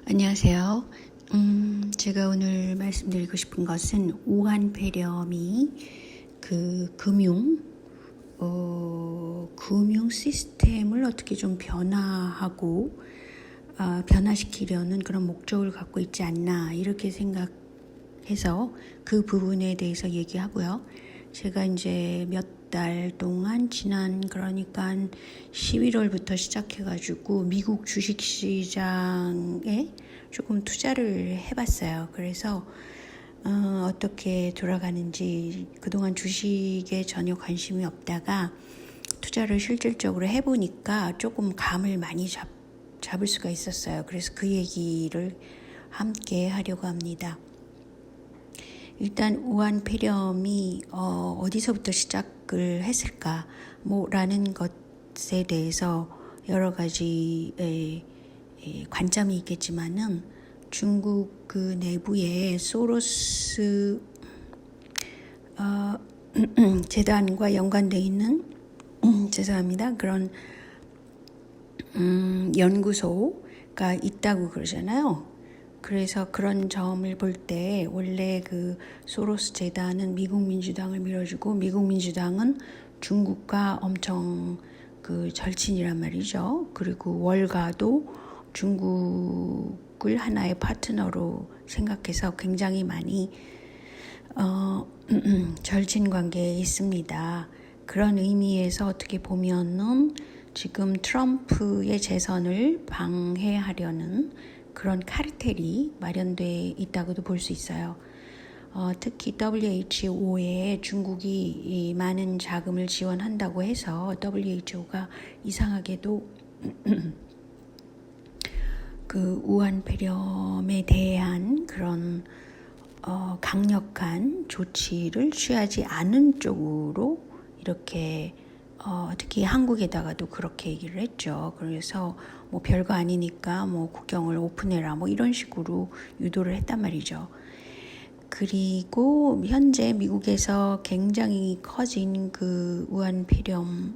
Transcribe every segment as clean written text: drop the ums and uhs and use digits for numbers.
안녕하세요. 제가 오늘 말씀드리고 싶은 것은 우한 폐렴이 그 금융 시스템을 어떻게 좀 변화하고 변화시키려는 그런 목적을 갖고 있지 않나 이렇게 생각해서 그 부분에 대해서 얘기하고요. 제가 이제 몇 달 동안 그러니까 11월부터 시작해가지고 미국 주식시장에 조금 투자를 해봤어요. 그래서 어떻게 돌아가는지 그동안 주식에 전혀 관심이 없다가 투자를 실질적으로 해보니까 조금 감을 많이 잡을 수가 있었어요. 그래서 그 얘기를 함께 하려고 합니다. 일단 우한 폐렴이 어디서부터 시작을 했을까 라는 것에 대해서 여러 가지 관점이 있겠지만은 중국 그 내부에 소로스 재단과 연관되어 있는 죄송합니다. 그런 연구소가 있다고 그러잖아요. 그래서 그런 점을 볼 때 원래 그 소로스 재단은 미국 민주당을 밀어주고 미국 민주당은 중국과 엄청 그 절친이란 말이죠. 그리고 월가도 중국을 하나의 파트너로 생각해서 굉장히 많이 절친 관계에 있습니다. 그런 의미에서 어떻게 보면은 지금 트럼프의 재선을 방해하려는 그런 카르텔이 마련돼 있다고도 볼 수 있어요. 특히 WHO에 중국이 많은 자금을 지원한다고 해서 WHO가 이상하게도 그 우한 폐렴에 대한 그런 강력한 조치를 취하지 않은 쪽으로 이렇게 특히 한국에다가도 그렇게 얘기를 했죠. 그래서 뭐 별거 아니니까 뭐 국경을 오픈해라 뭐 이런 식으로 유도를 했단 말이죠. 그리고 현재 미국에서 굉장히 커진 그 우한 폐렴의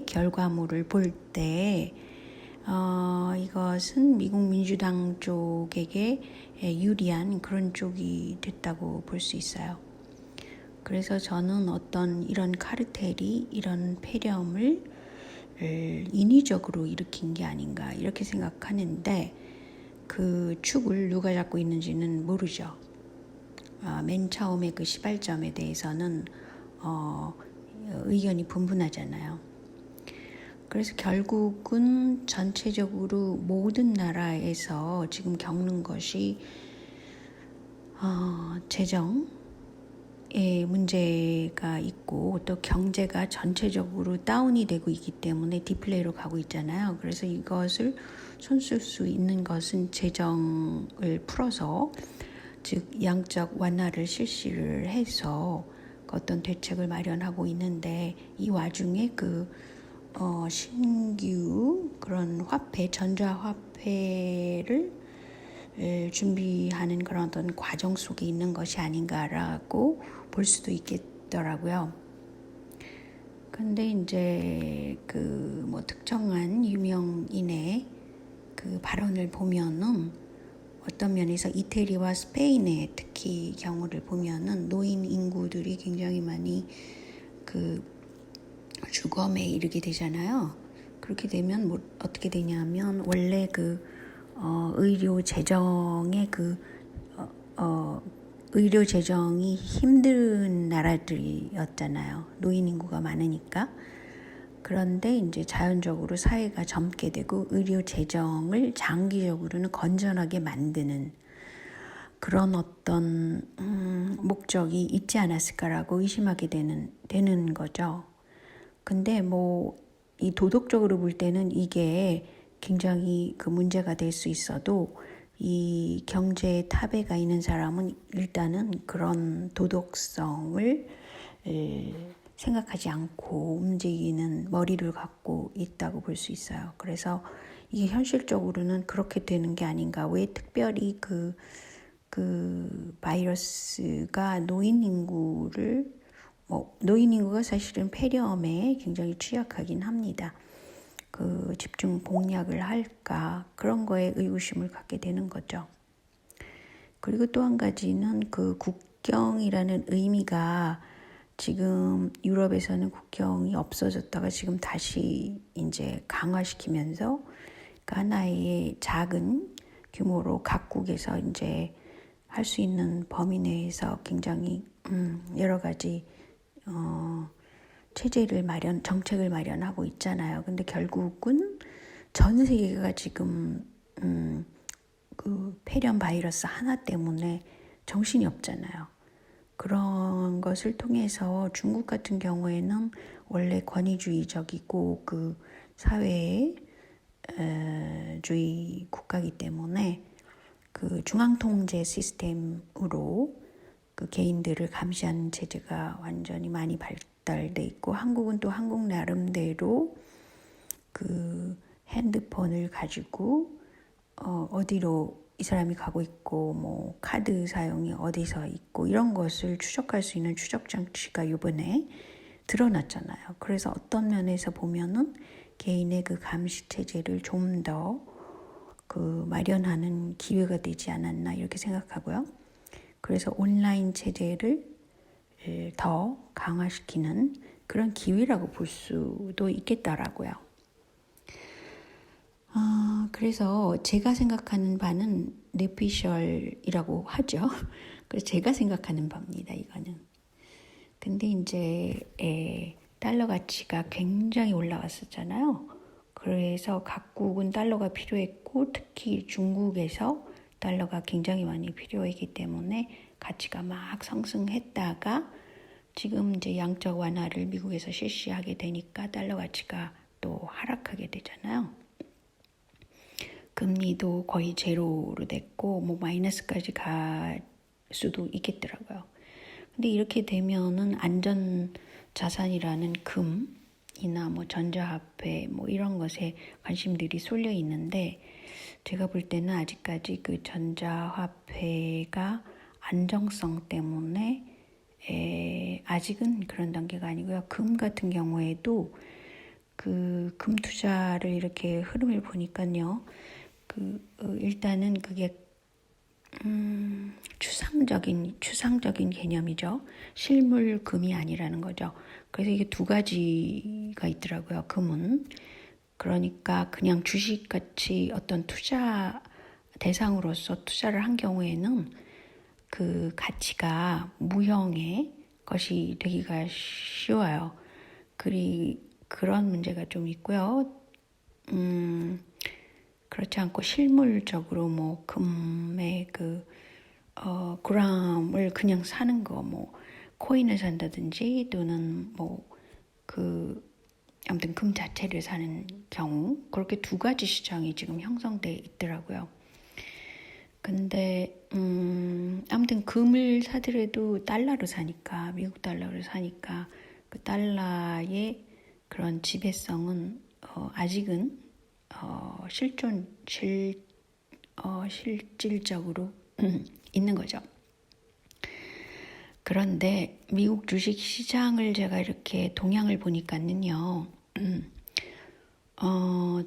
결과물을 볼 때 이것은 미국 민주당 쪽에게 유리한 그런 쪽이 됐다고 볼 수 있어요. 그래서 저는 어떤 이런 카르텔이 이런 폐렴을 인위적으로 일으킨 게 아닌가 이렇게 생각하는데 그 축을 누가 잡고 있는지는 모르죠. 맨 처음에 그 시발점에 대해서는 의견이 분분하잖아요. 그래서 결국은 전체적으로 모든 나라에서 지금 겪는 것이 재정의 문제가 있고 또 경제가 전체적으로 다운이 되고 있기 때문에 디플레이로 가고 있잖아요. 그래서 이것을 손쓸 수 있는 것은 재정을 풀어서 즉 양적 완화를 실시를 해서 어떤 대책을 마련하고 있는데 이 와중에 그 신규 그런 화폐, 전자화폐를 준비하는 그런 어떤 과정 속에 있는 것이 아닌가라고 볼 수도 있겠더라고요. 근데 이제 그 뭐 특정한 유명인의 그 발언을 보면은 어떤 면에서 이태리와 스페인의 특히 경우를 보면은 노인 인구들이 굉장히 많이 그 주검에 이르게 되잖아요. 그렇게 되면 뭐 어떻게 되냐면 원래 그 의료 재정의 의료 재정이 힘든 나라들이었잖아요. 노인 인구가 많으니까. 그런데 이제 자연적으로 사회가 젊게 되고 의료 재정을 장기적으로는 건전하게 만드는 그런 어떤 목적이 있지 않았을까라고 의심하게 되는 거죠. 근데 뭐 이 도덕적으로 볼 때는 이게 굉장히 그 문제가 될 수 있어도 이 경제 탑에 가 있는 사람은 일단은 그런 도덕성을 생각하지 않고 움직이는 머리를 갖고 있다고 볼 수 있어요. 그래서 이게 현실적으로는 그렇게 되는 게 아닌가. 왜 특별히 그 바이러스가 노인 인구가 사실은 폐렴에 굉장히 취약하긴 합니다. 그 집중 공략을 할까 그런 거에 의구심을 갖게 되는 거죠. 그리고 또 한 가지는 그 국경이라는 의미가 지금 유럽에서는 국경이 없어졌다가 지금 다시 이제 강화시키면서 그 하나의 작은 규모로 각국에서 이제 할 수 있는 범위 내에서 굉장히 여러 가지 정책을 마련하고 있잖아요. 근데 결국은 전 세계가 지금 그 폐렴 바이러스 하나 때문에 정신이 없잖아요. 그런 것을 통해서 중국 같은 경우에는 원래 권위주의적이고 그 사회주의 국가이기 때문에 그 중앙통제 시스템으로 그 개인들을 감시하는 체제가 완전히 많이 발달돼 있고, 한국은 또 한국 나름대로 그 핸드폰을 가지고 어디로 이 사람이 가고 있고 뭐 카드 사용이 어디서 있고 이런 것을 추적할 수 있는 추적 장치가 이번에 드러났잖아요. 그래서 어떤 면에서 보면은 개인의 그 감시 체제를 좀 더 그 마련하는 기회가 되지 않았나 이렇게 생각하고요. 그래서 온라인 체제를 더 강화시키는 그런 기회라고 볼 수도 있겠다라고요. 그래서 제가 생각하는 바는 뇌피셜이라고 하죠. 그래서 제가 생각하는 바입니다, 이거는. 근데 이제 달러 가치가 굉장히 올라왔었잖아요. 그래서 각국은 달러가 필요했고 특히 중국에서 달러가 굉장히 많이 필요했기 때문에 가치가 막 상승했다가 지금 이제 양적 완화를 미국에서 실시하게 되니까 달러 가치가 또 하락하게 되잖아요. 금리도 거의 제로로 됐고 뭐 마이너스까지 갈 수도 있겠더라고요. 근데 이렇게 되면은 안전 자산이라는 금이나 뭐 전자화폐 뭐 이런 것에 관심들이 쏠려 있는데, 제가 볼 때는 아직까지 그 전자화폐가 안정성 때문에 아직은 그런 단계가 아니고요. 금 같은 경우에도 그 금 투자를 이렇게 흐름을 보니까요. 일단은 그게 추상적인 개념이죠. 실물금이 아니라는 거죠. 그래서 이게 두 가지가 있더라고요. 금은. 그러니까 그냥 주식같이 어떤 투자 대상으로서 투자를 한 경우에는 그 가치가 무형의 것이 되기가 쉬워요. 그런 문제가 좀 있고요. 그렇지 않고 실물적으로 뭐 금의 그램을 그냥 사는 거, 뭐 코인을 산다든지 또는 아무튼 금 자체를 사는 경우, 그렇게 두 가지 시장이 지금 형성돼 있더라고요. 근데 아무튼 금을 사더라도 달러로 사니까, 미국 달러로 사니까 그 달러의 그런 지배성은 아직은 실질적으로 있는 거죠. 그런데 미국 주식 시장을 제가 이렇게 동향을 보니까는요,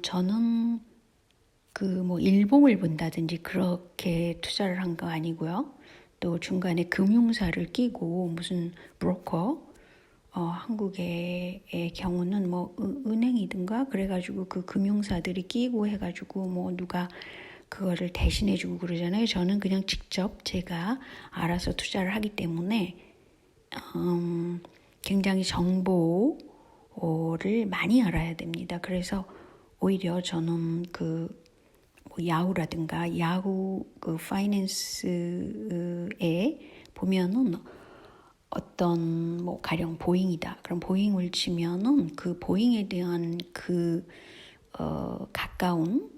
저는 일봉을 본다든지 그렇게 투자를 한 거 아니고요. 또 중간에 금융사를 끼고 무슨 브로커, 한국의 경우는 뭐 은행이든가 그래가지고 그 금융사들이 끼고 해가지고 뭐 누가 그거를 대신해주고 그러잖아요. 저는 그냥 직접 제가 알아서 투자를 하기 때문에 굉장히 정보를 많이 알아야 됩니다. 그래서 오히려 저는 야후라든가 야후 그 파이낸스에 보면은 어떤 가령 보잉이다. 그럼 보잉을 치면은 그 보잉에 대한 가까운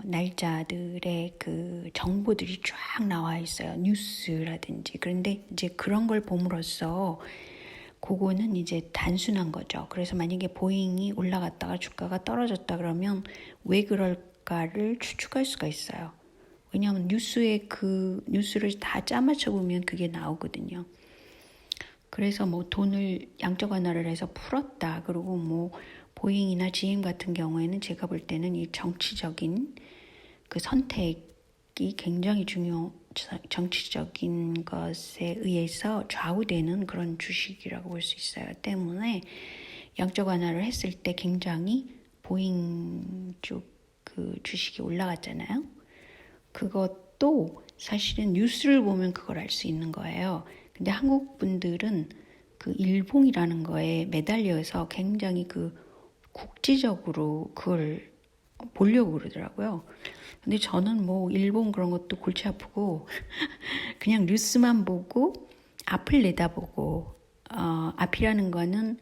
날짜들의 그 정보들이 쫙 나와 있어요. 뉴스라든지. 그런데 이제 그런 걸 봄으로써 그거는 이제 단순한 거죠. 그래서 만약에 보잉이 올라갔다가 주가가 떨어졌다 그러면 왜 그럴까를 추측할 수가 있어요. 왜냐하면 뉴스를 다 짜맞춰 보면 그게 나오거든요. 그래서 돈을 양적 완화를 해서 풀었다. 그리고 보잉이나 GM 같은 경우에는 제가 볼 때는 이 정치적인 그 선택이 굉장히 정치적인 것에 의해서 좌우되는 그런 주식이라고 볼 수 있어요. 때문에 양적 완화를 했을 때 굉장히 보잉 쪽 그 주식이 올라갔잖아요. 그것도 사실은 뉴스를 보면 그걸 알 수 있는 거예요. 근데 한국 분들은 그 일봉이라는 거에 매달려서 굉장히 그 국지적으로 그걸 보려고 그러더라고요. 근데 저는 뭐 일본 그런 것도 골치 아프고 그냥 뉴스만 보고 앞을 내다보고 앞이라는 거는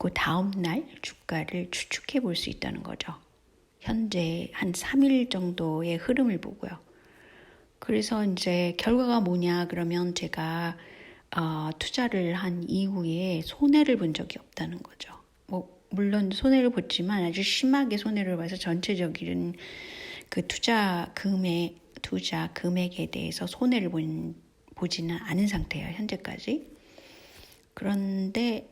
그 다음 날 주가를 추측해 볼 수 있다는 거죠. 현재 한 3일 정도의 흐름을 보고요. 그래서 이제 결과가 뭐냐 그러면 제가 투자를 한 이후에 손해를 본 적이 없다는 거죠. 뭐 물론 손해를 봤지만 아주 심하게 손해를 봐서 전체적인 그 투자 금액에 대해서 손해를 보지는 않은 상태예요. 현재까지. 그런데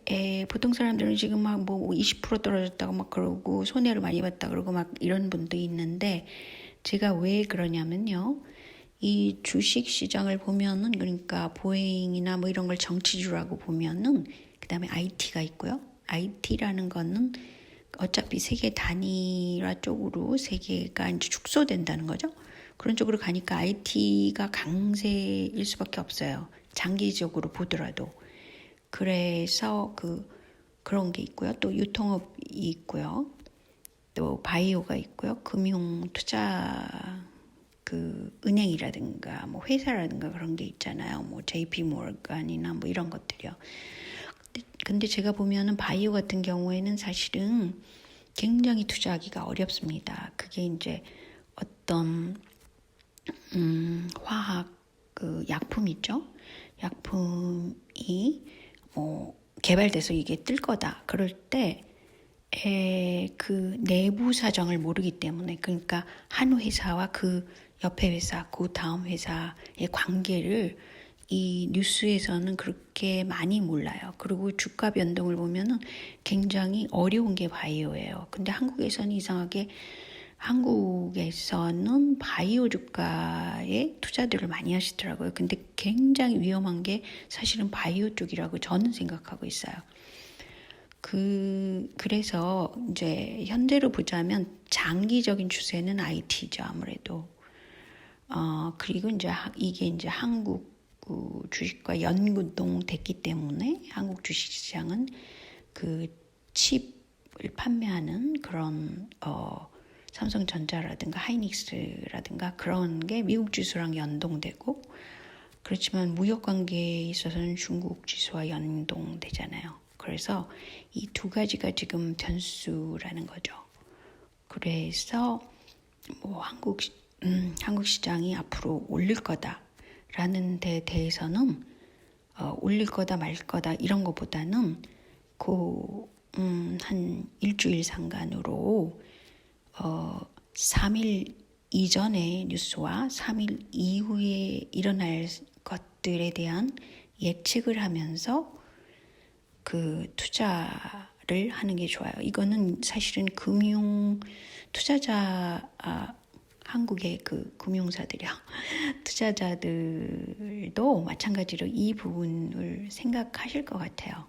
보통 사람들은 지금 막 뭐 20% 떨어졌다고 막 그러고 손해를 많이 봤다 그러고 막 이런 분도 있는데 제가 왜 그러냐면요. 이 주식 시장을 보면은 그러니까 보잉이나 뭐 이런 걸 정치주라고 보면은 그다음에 IT가 있고요. IT라는 거는 어차피 세계 단일화 쪽으로 세계가 이제 축소된다는 거죠. 그런 쪽으로 가니까 IT가 강세일 수밖에 없어요. 장기적으로 보더라도. 그래서 그런 게 있고요. 또 유통업이 있고요. 또 바이오가 있고요. 금융 투자 은행이라든가 뭐 회사라든가 그런 게 있잖아요. 뭐 JP 모건이나 뭐 이런 것들이요. 근데 제가 보면은 바이오 같은 경우에는 사실은 굉장히 투자하기가 어렵습니다. 그게 이제 어떤 화학 약품 있죠. 약품이 개발돼서 이게 뜰 거다. 그럴 때 그 내부 사정을 모르기 때문에 그러니까 한 회사와 그 옆에 회사, 그 다음 회사의 관계를 이 뉴스에서는 그렇게 많이 몰라요. 그리고 주가 변동을 보면은 굉장히 어려운 게 바이오예요. 근데 한국에서는 이상하게 한국에서는 바이오 주가에 투자들을 많이 하시더라고요. 근데 굉장히 위험한 게 사실은 바이오 쪽이라고 저는 생각하고 있어요. 그래서 이제 현재로 보자면 장기적인 추세는 IT죠, 아무래도. 그리고 이게 이제 한국 주식과 연동됐기 때문에 한국 주식시장은 그 칩을 판매하는 그런 삼성전자라든가 하이닉스라든가 그런 게 미국 지수랑 연동되고 그렇지만 무역 관계에 있어서는 중국 지수와 연동되잖아요. 그래서 이 두 가지가 지금 변수라는 거죠. 그래서 뭐 한국 시장이 앞으로 올릴 거다라는 데 대해서는 올릴 거다 말 거다 이런 것보다는 한 일주일 상간으로 3일 이전의 뉴스와 3일 이후에 일어날 것들에 대한 예측을 하면서 그 투자를 하는 게 좋아요. 이거는 사실은 한국의 그 금융사들이요. 투자자들도 마찬가지로 이 부분을 생각하실 것 같아요.